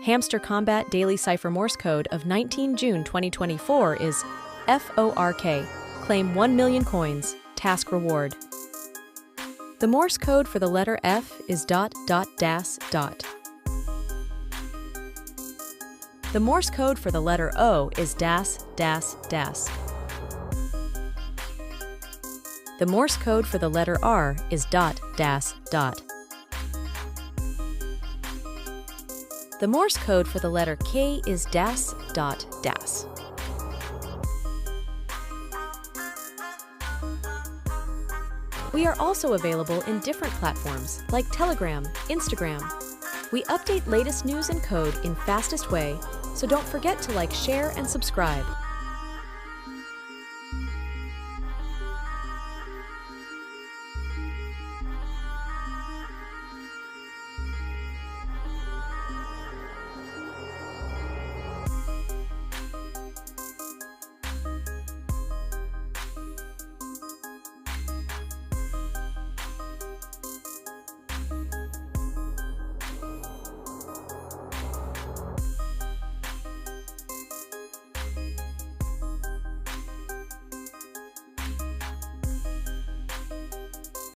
Hamster Kombat Daily Cipher Morse code of 19 June 2024 is FORK. Claim 1 million coins. Task reward. The Morse code for the letter F is dot dot das dot. The Morse code for the letter O is das das das. The Morse code for the letter R is dot das dot. The Morse code for the letter K is das dot das. We are also available in different platforms like Telegram, Instagram. We update latest news and code in fastest way, so don't forget to like, share, and subscribe.